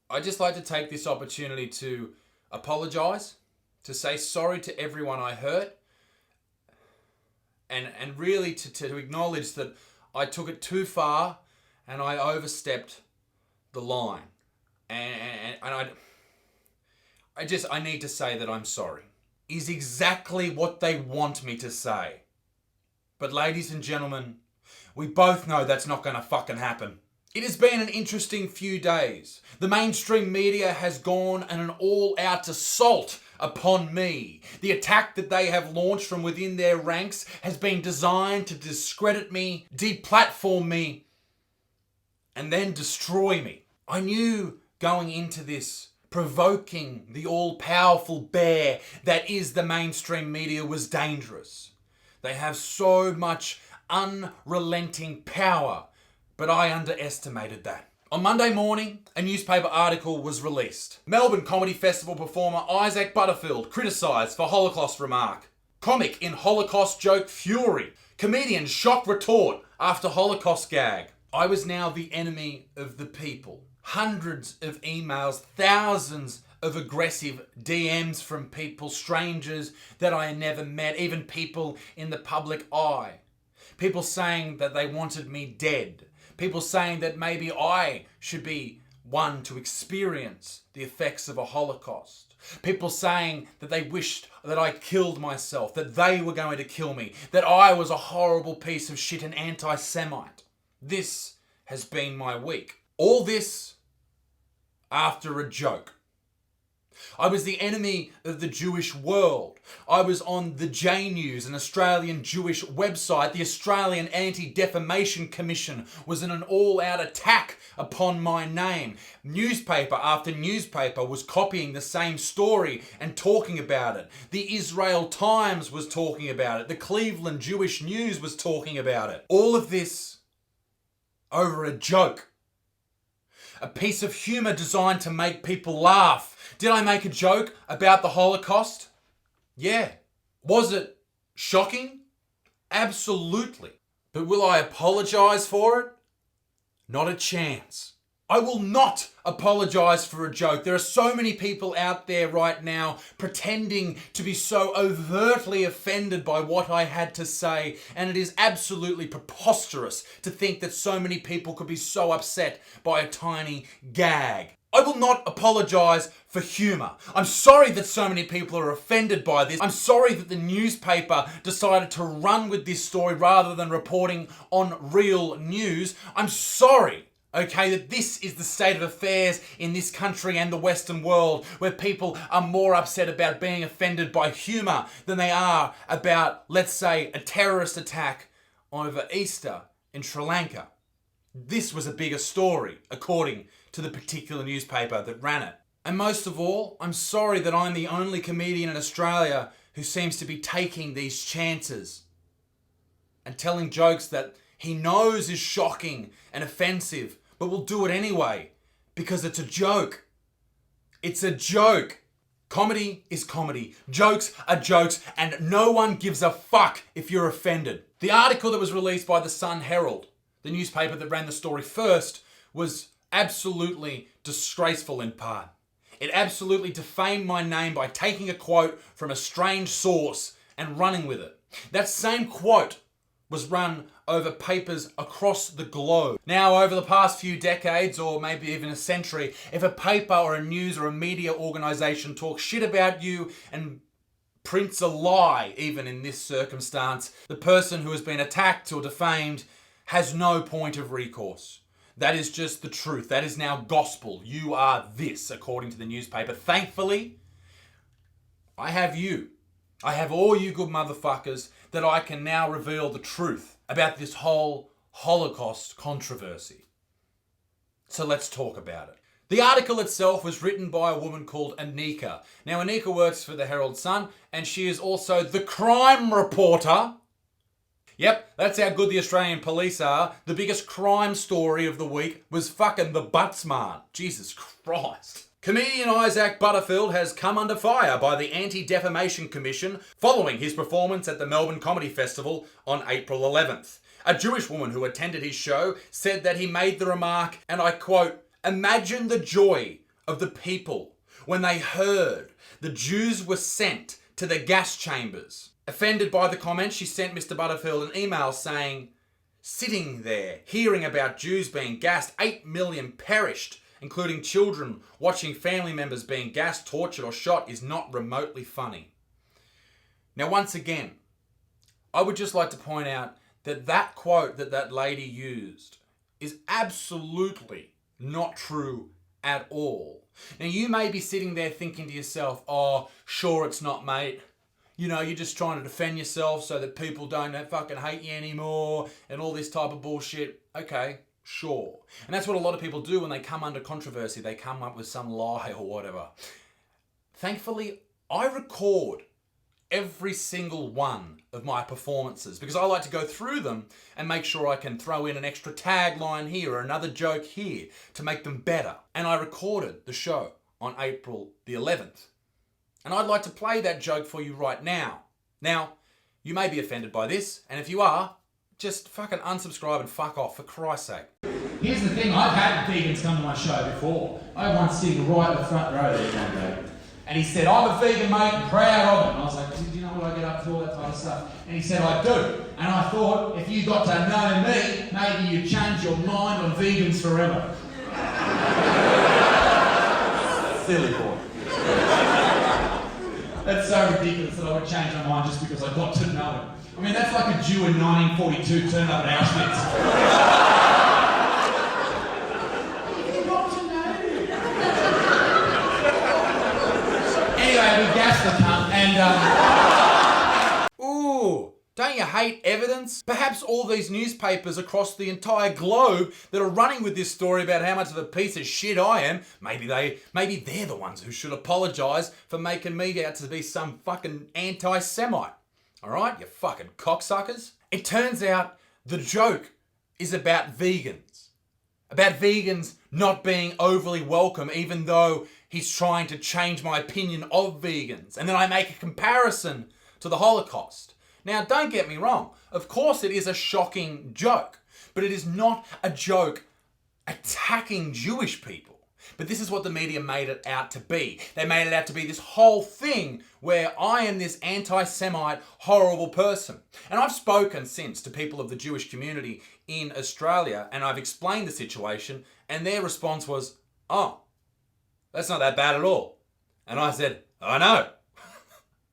I'd just like to take this opportunity to apologise, to say sorry to everyone I hurt, and really to acknowledge that I took it too far and I overstepped the line. And I need to say that I'm sorry. Is exactly what they want me to say. But ladies and gentlemen, we both know that's not going to fucking happen. It has been an interesting few days. The mainstream media has gone on an all-out assault upon me. The attack that they have launched from within their ranks has been designed to discredit me, deplatform me, and then destroy me. I knew going into this, provoking the all-powerful bear that is the mainstream media was dangerous. They have so much unrelenting power, but I underestimated that. On Monday morning, a newspaper article was released. Melbourne Comedy Festival performer Isaac Butterfield criticised for Holocaust remark. Comic in Holocaust joke fury. Comedian shock retort after Holocaust gag. I was now the enemy of the people. Hundreds of emails, thousands of aggressive DMs from people, strangers that I never met, even people in the public eye. People saying that they wanted me dead. People saying that maybe I should be one to experience the effects of a Holocaust. People saying that they wished that I killed myself, that they were going to kill me, that I was a horrible piece of shit, an anti-Semite. This has been my week. All this after a joke. I was the enemy of the Jewish world. I was on the J News, an Australian Jewish website. The Australian Anti-Defamation Commission was in an all-out attack upon my name. Newspaper after newspaper was copying the same story and talking about it. The Israel Times was talking about it. The Cleveland Jewish News was talking about it. All of this over a joke. A piece of humour designed to make people laugh. Did I make a joke about the Holocaust? Yeah. Was it shocking? Absolutely. But will I apologise for it? Not a chance. I will not apologise for a joke. There are so many people out there right now pretending to be so overtly offended by what I had to say, and it is absolutely preposterous to think that so many people could be so upset by a tiny gag. I will not apologise for humour. I'm sorry that so many people are offended by this. I'm sorry that the newspaper decided to run with this story rather than reporting on real news. I'm sorry, okay, that this is the state of affairs in this country and the Western world, where people are more upset about being offended by humour than they are about, let's say, a terrorist attack over Easter in Sri Lanka. This was a bigger story, according to the particular newspaper that ran it. And most of all, I'm sorry that I'm the only comedian in Australia who seems to be taking these chances and telling jokes that he knows is shocking and offensive, but will do it anyway because it's a joke. It's a joke. Comedy is comedy. Jokes are jokes, and no one gives a fuck if you're offended. The article that was released by the Sun Herald, the newspaper that ran the story first, was absolutely disgraceful in part. It absolutely defamed my name by taking a quote from a strange source and running with it. That same quote was run over papers across the globe. Now, over the past few decades, or maybe even a century, if a paper or a news or a media organisation talks shit about you and prints a lie, even in this circumstance, the person who has been attacked or defamed has no point of recourse. That is just the truth. That is now gospel. You are this, according to the newspaper. Thankfully, I have you. I have all you good motherfuckers that I can now reveal the truth about this whole Holocaust controversy. So let's talk about it. The article itself was written by a woman called Anika. Now, Anika works for the Herald Sun, and she is also the crime reporter. Yep, that's how good the Australian police are. The biggest crime story of the week was fucking the Buttsman. Jesus Christ. Comedian Isaac Butterfield has come under fire by the Anti-Defamation Commission following his performance at the Melbourne Comedy Festival on April 11th. A Jewish woman who attended his show said that he made the remark, and I quote, "Imagine the joy of the people when they heard the Jews were sent to the gas chambers. Offended by the comment, she sent Mr. Butterfield an email saying, "Sitting there, hearing about Jews being gassed, 8 million perished, including children. Watching family members being gassed, tortured or shot is not remotely funny." Now, once again, I would just like to point out that that quote that lady used is absolutely not true at all. Now, you may be sitting there thinking to yourself, "Oh, sure it's not, mate. You know, you're just trying to defend yourself so that people don't fucking hate you anymore and all this type of bullshit." Okay, sure. And that's what a lot of people do when they come under controversy. They come up with some lie or whatever. Thankfully, I record every single one of my performances because I like to go through them and make sure I can throw in an extra tagline here or another joke here to make them better. And I recorded the show on April the 11th. And I'd like to play that joke for you right now. Now, you may be offended by this, and if you are, just fucking unsubscribe and fuck off, for Christ's sake. Here's the thing, I've had vegans come to my show before. I had one sitting right at the front row there one day. And he said, "I'm a vegan, mate, and proud of it." And I was like, "Do you know what I get up to, all that type of stuff?" And he said, "I do." And I thought, if you got to know me, maybe you'd change your mind on vegans forever. Silly boy. That's so ridiculous that I would change my mind just because I got to know him. I mean, that's like a Jew in 1942 turn up at Auschwitz. You got to know him. Anyway, we gassed the cunt and... Ooh, don't you hate evidence? Perhaps all these newspapers across the entire globe that are running with this story about how much of a piece of shit I am, maybe they're the ones who should apologise for making me out to be some fucking anti-Semite. Alright, you fucking cocksuckers. It turns out the joke is about vegans. About vegans not being overly welcome even though he's trying to change my opinion of vegans. And then I make a comparison to the Holocaust. Now, don't get me wrong. Of course it is a shocking joke. But it is not a joke attacking Jewish people. But this is what the media made it out to be. They made it out to be this whole thing where I am this anti-Semite, horrible person. And I've spoken since to people of the Jewish community in Australia, and I've explained the situation, and their response was, "Oh, that's not that bad at all." And I said, "I know."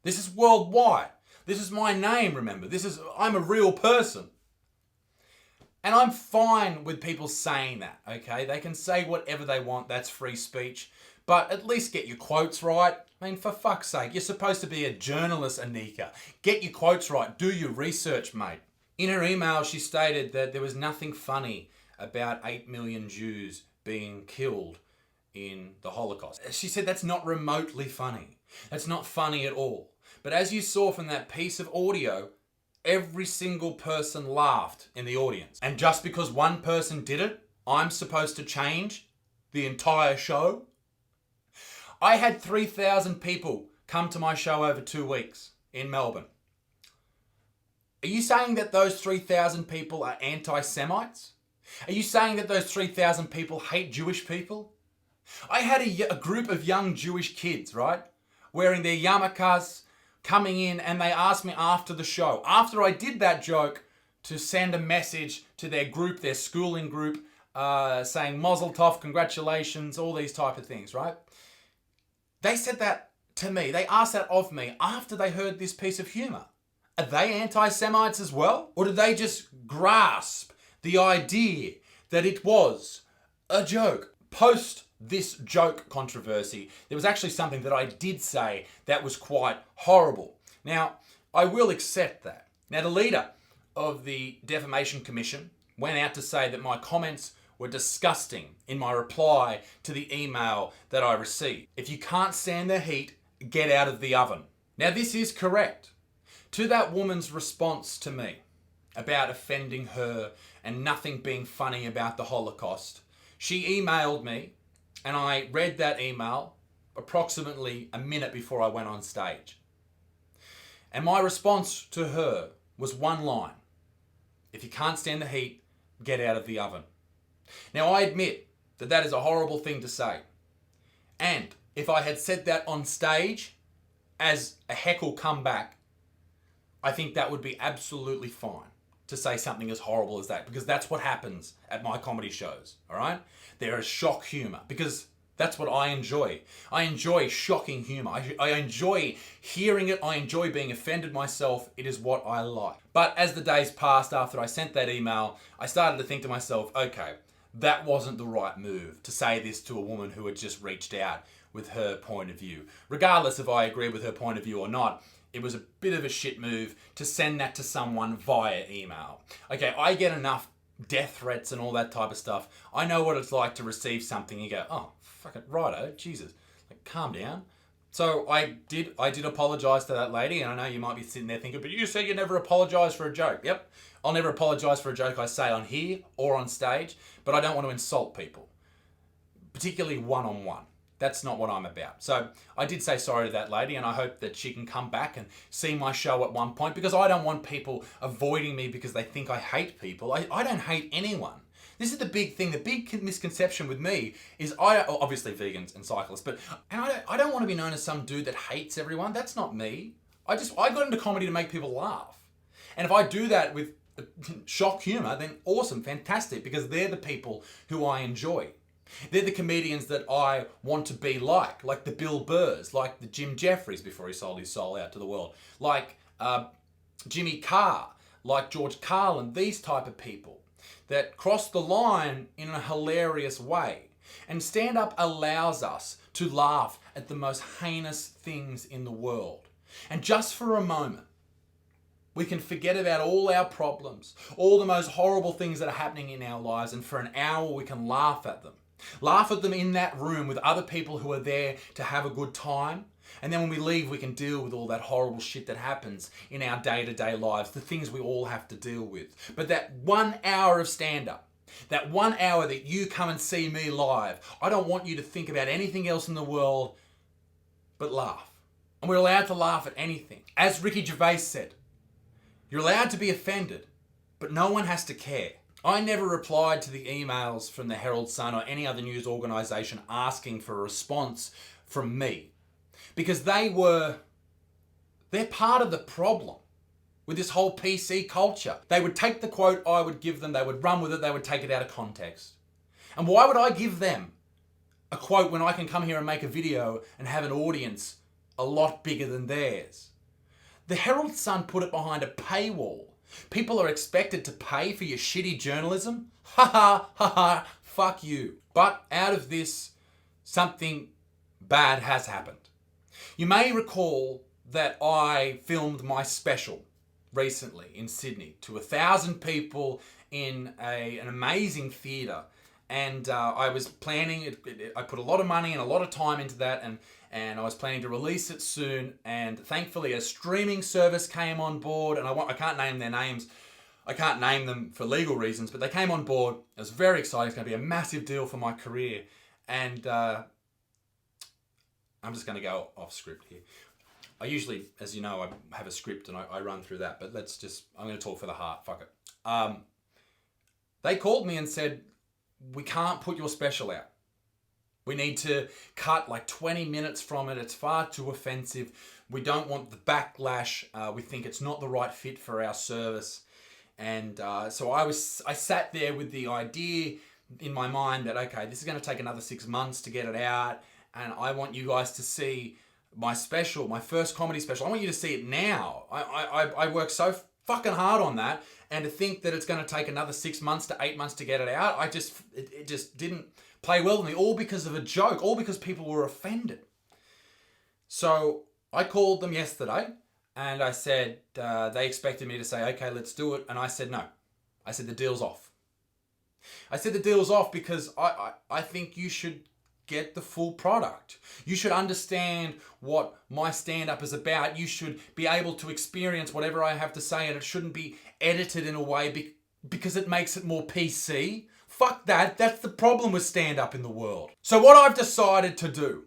This is worldwide. This is my name, remember. I'm a real person. And I'm fine with people saying that, okay? They can say whatever they want, that's free speech. But at least get your quotes right. I mean, for fuck's sake, you're supposed to be a journalist, Anika. Get your quotes right. Do your research, mate. In her email, she stated that there was nothing funny about 8 million Jews being killed in the Holocaust. She said that's not remotely funny. That's not funny at all. But as you saw from that piece of audio, every single person laughed in the audience. And just because one person did it, I'm supposed to change the entire show? I had 3,000 people come to my show over 2 weeks in Melbourne. Are you saying that those 3,000 people are anti-Semites? Are you saying that those 3,000 people hate Jewish people? I had a group of young Jewish kids, right? Wearing their yarmulkes, coming in, and they asked me after the show, after I did that joke, to send a message to their group, their schooling group, saying Mazel Tov, congratulations, all these type of things, right? They said that to me. They asked that of me after they heard this piece of humour. Are they anti-Semites as well? Or did they just grasp the idea that it was a joke? Post this joke controversy, there was actually something that I did say that was quite horrible. Now, I will accept that. Now, the leader of the Defamation Commission went out to say that my comments were disgusting in my reply to the email that I received. If you can't stand the heat, get out of the oven. Now, this is correct. To that woman's response to me about offending her and nothing being funny about the Holocaust, she emailed me, and I read that email approximately a minute before I went on stage. And my response to her was one line: if you can't stand the heat, get out of the oven. Now, I admit that that is a horrible thing to say. And if I had said that on stage as a heckle comeback, I think that would be absolutely fine to say something as horrible as that, because that's what happens at my comedy shows, all right? There is shock humor, because that's what I enjoy. I enjoy shocking humor. I enjoy hearing it. I enjoy being offended myself. It is what I like. But as the days passed after I sent that email, I started to think to myself, okay, that wasn't the right move to say this to a woman who had just reached out with her point of view. Regardless if I agree with her point of view or not, it was a bit of a shit move to send that to someone via email. Okay, I get enough death threats and all that type of stuff. I know what it's like to receive something and go, oh, fuck it, righto, Jesus, like, calm down. So I did apologise to that lady, and I know you might be sitting there thinking, but you said you never apologise for a joke. Yep, I'll never apologise for a joke I say on here or on stage, but I don't want to insult people, particularly one-on-one. That's not what I'm about. So I did say sorry to that lady, and I hope that she can come back and see my show at one point, because I don't want people avoiding me because they think I hate people. I don't hate anyone. This is the big thing. The big misconception with me is obviously vegans and cyclists, but I don't want to be known as some dude that hates everyone. That's not me. I got into comedy to make people laugh. And if I do that with shock humor, then awesome, fantastic, because they're the people who I enjoy. They're the comedians that I want to be like the Bill Burrs, like the Jim Jeffries before he sold his soul out to the world, like Jimmy Carr, like George Carlin, these type of people that cross the line in a hilarious way. And stand-up allows us to laugh at the most heinous things in the world. And just for a moment, we can forget about all our problems, all the most horrible things that are happening in our lives, and for an hour we can laugh at them. Laugh at them in that room with other people who are there to have a good time. And then when we leave, we can deal with all that horrible shit that happens in our day-to-day lives, the things we all have to deal with. But that 1 hour of stand-up, that 1 hour that you come and see me live, I don't want you to think about anything else in the world but laugh. And we're allowed to laugh at anything. As Ricky Gervais said, you're allowed to be offended, but no one has to care. I never replied to the emails from the Herald Sun or any other news organisation asking for a response from me, because they're part of the problem with this whole PC culture. They would take the quote I would give them, they would run with it, they would take it out of context. And why would I give them a quote when I can come here and make a video and have an audience a lot bigger than theirs? The Herald Sun put it behind a paywall. People are expected to pay for your shitty journalism? Ha ha ha ha, fuck you. But out of this, something bad has happened. You may recall that I filmed my special recently in Sydney to 1,000 people in an amazing theatre. And I was planning, I put a lot of money and a lot of time into that, and I was planning to release it soon. And thankfully a streaming service came on board, and I can't name their names. I can't name them for legal reasons, but they came on board. It was very exciting. It's going to be a massive deal for my career. And I'm just going to go off script here. I usually, as you know, I have a script and I run through that, but I'm going to talk for the heart. Fuck it. They called me and said, we can't put your special out. We need to cut like 20 minutes from it. It's far too offensive. We don't want the backlash. We think it's not the right fit for our service. And so I sat there with the idea in my mind that, okay, this is going to take another 6 months to get it out. And I want you guys to see my special, my first comedy special. I want you to see it now. I worked so fucking hard on that. And to think that it's going to take another 6 months to 8 months to get it out, it just didn't play well with me. All because of a joke, all because people were offended. So I called them yesterday and I said, they expected me to say, okay, let's do it. And I said, no. I said, the deal's off. I said, the deal's off because I think you should get the full product. You should understand what my stand-up is about. You should be able to experience whatever I have to say, and it shouldn't be edited in a way because it makes it more PC. Fuck that. That's the problem with stand-up in the world. So what I've decided to do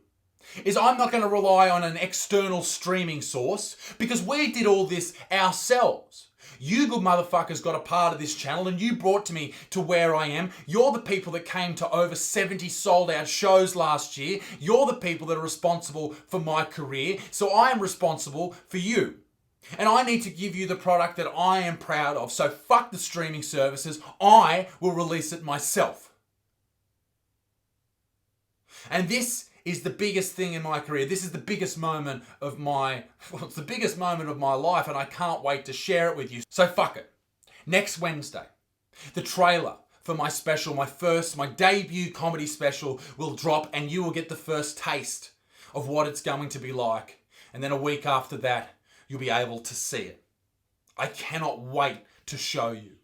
is I'm not going to rely on an external streaming source because we did all this ourselves. You good motherfuckers got a part of this channel and you brought me to where I am. You're the people that came to over 70 sold out shows last year. You're the people that are responsible for my career. So I am responsible for you. And I need to give you the product that I am proud of. So fuck the streaming services. I will release it myself. And this is the biggest thing in my career. This is the biggest moment of it's the biggest moment of my life, and I can't wait to share it with you. So fuck it. Next Wednesday, the trailer for my special, my debut comedy special will drop, and you will get the first taste of what it's going to be like. And then a week after that, you'll be able to see it. I cannot wait to show you.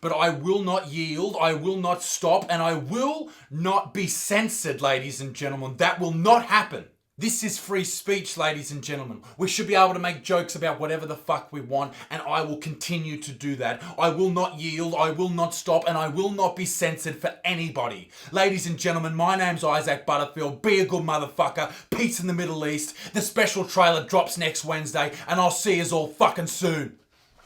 But I will not yield, I will not stop, and I will not be censored, ladies and gentlemen. That will not happen. This is free speech, ladies and gentlemen. We should be able to make jokes about whatever the fuck we want, and I will continue to do that. I will not yield, I will not stop, and I will not be censored for anybody. Ladies and gentlemen, my name's Isaac Butterfield. Be a good motherfucker. Peace in the Middle East. The special trailer drops next Wednesday, and I'll see yous all fucking soon.